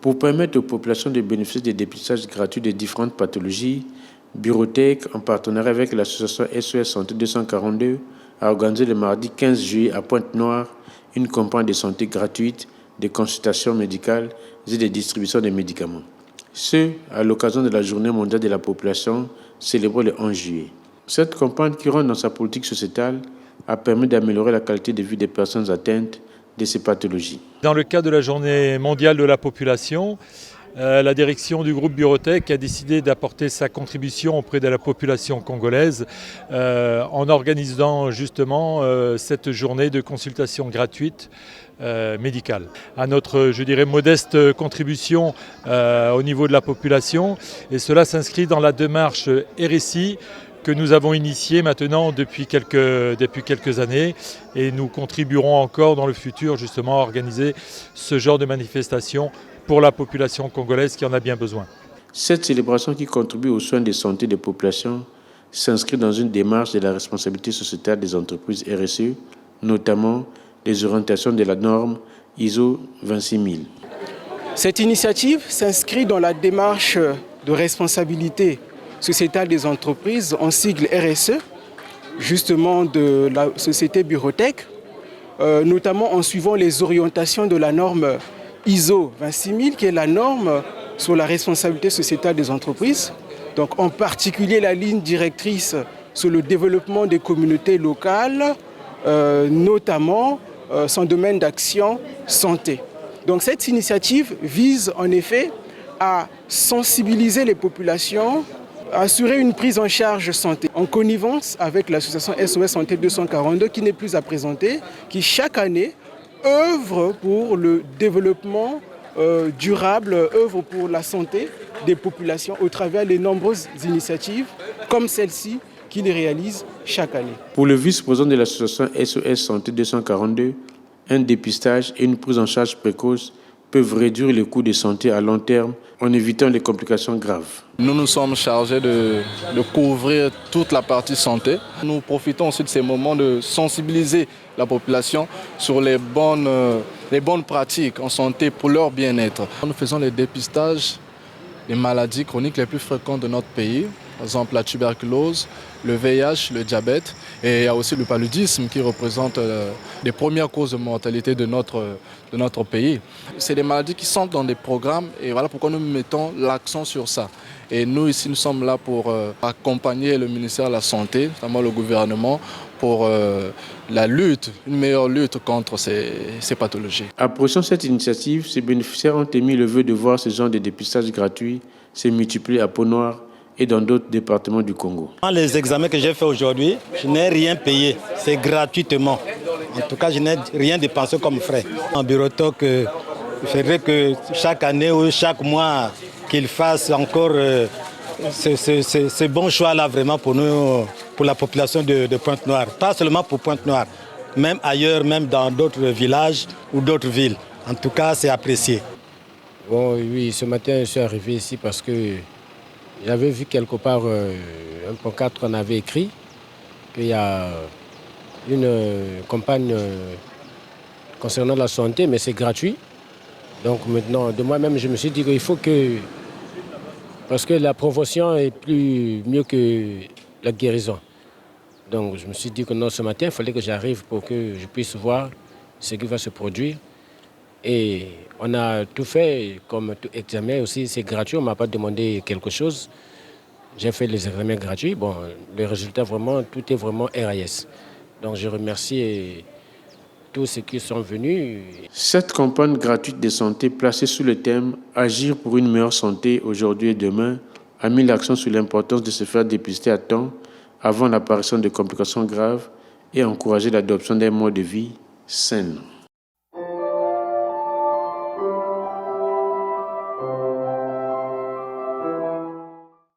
Pour permettre aux populations de bénéficier des dépistages gratuits de différentes pathologies, Burotech, en partenariat avec l'association SOS Santé 242, a organisé le mardi 15 juillet à Pointe-Noire une campagne de santé gratuite, de consultations médicales et de distribution de médicaments. Ce, à l'occasion de la Journée mondiale de la population, célébrée le 11 juillet. Cette campagne, qui rentre dans sa politique sociétale, a permis d'améliorer la qualité de vie des personnes atteintes de ces pathologies. Dans le cadre de la Journée mondiale de la population, la direction du groupe Burotech a décidé d'apporter sa contribution auprès de la population congolaise en organisant justement cette journée de consultation gratuite médicale. À notre, je dirais, modeste contribution au niveau de la population, et cela s'inscrit dans la démarche RSI que nous avons initiée maintenant depuis quelques années, et nous contribuerons encore dans le futur justement à organiser ce genre de manifestation pour la population congolaise qui en a bien besoin. Cette célébration, qui contribue aux soins de santé des populations, s'inscrit dans une démarche de la responsabilité sociétale des entreprises RSE, notamment les orientations de la norme ISO 26000. Cette initiative s'inscrit dans la démarche de responsabilité sociétale des entreprises, en sigle RSE, justement de la société Burotech, notamment en suivant les orientations de la norme ISO 26000, qui est la norme sur la responsabilité sociétale des entreprises. Donc en particulier la ligne directrice sur le développement des communautés locales, notamment son domaine d'action santé. Donc cette initiative vise en effet à sensibiliser les populations, à assurer une prise en charge santé en connivence avec l'association SOS Santé 242, qui n'est plus à présenter, qui chaque année œuvre pour le développement durable, œuvre pour la santé des populations au travers des nombreuses initiatives comme celle-ci qu'il réalise chaque année. Pour le vice-président de l'association SOS Santé 242, un dépistage et une prise en charge précoce peuvent réduire les coûts de santé à long terme en évitant les complications graves. Nous nous sommes chargés de couvrir toute la partie santé. Nous profitons aussi de ces moments de sensibiliser la population sur les bonnes pratiques en santé pour leur bien-être. Nous faisons les dépistages des maladies chroniques les plus fréquentes de notre pays, par exemple la tuberculose, le VIH, le diabète, et il y a aussi le paludisme qui représente les premières causes de mortalité de notre pays. C'est des maladies qui sont dans des programmes, et voilà pourquoi nous mettons l'accent sur ça. Et nous ici, nous sommes là pour accompagner le ministère de la Santé, notamment le gouvernement, pour la lutte, une meilleure lutte contre ces pathologies. Appréciant cette initiative, ces bénéficiaires ont émis le vœu de voir ce genre de dépistage gratuit se multiplier à Pointe-Noire et dans d'autres départements du Congo. Les examens que j'ai faits aujourd'hui, je n'ai rien payé, c'est gratuitement. En tout cas, je n'ai rien dépensé comme frais. En Burotech, il faudrait que chaque année ou chaque mois, qu'ils fassent encore ce bon choix-là vraiment pour nous, pour la population de Pointe-Noire. Pas seulement pour Pointe-Noire, même ailleurs, même dans d'autres villages ou d'autres villes. En tout cas, c'est apprécié. Bon, oui, ce matin, je suis arrivé ici parce que j'avais vu quelque part un pancarte qu'on avait écrit qu'il y a une campagne concernant la santé, mais c'est gratuit. Donc maintenant, de moi-même, je me suis dit qu'il faut que... Parce que la prévention est mieux que la guérison. Donc je me suis dit que non, ce matin, il fallait que j'arrive pour que je puisse voir ce qui va se produire. Et on a tout fait, comme tout examen aussi, c'est gratuit, on ne m'a pas demandé quelque chose. J'ai fait les examens gratuits. Bon, le résultat, vraiment, tout est vraiment RAS. Donc je remercie tous ceux qui sont venus. Cette campagne gratuite de santé placée sous le thème « Agir pour une meilleure santé aujourd'hui et demain » a mis l'accent sur l'importance de se faire dépister à temps avant l'apparition de complications graves et encourager l'adoption d'un mode de vie sain.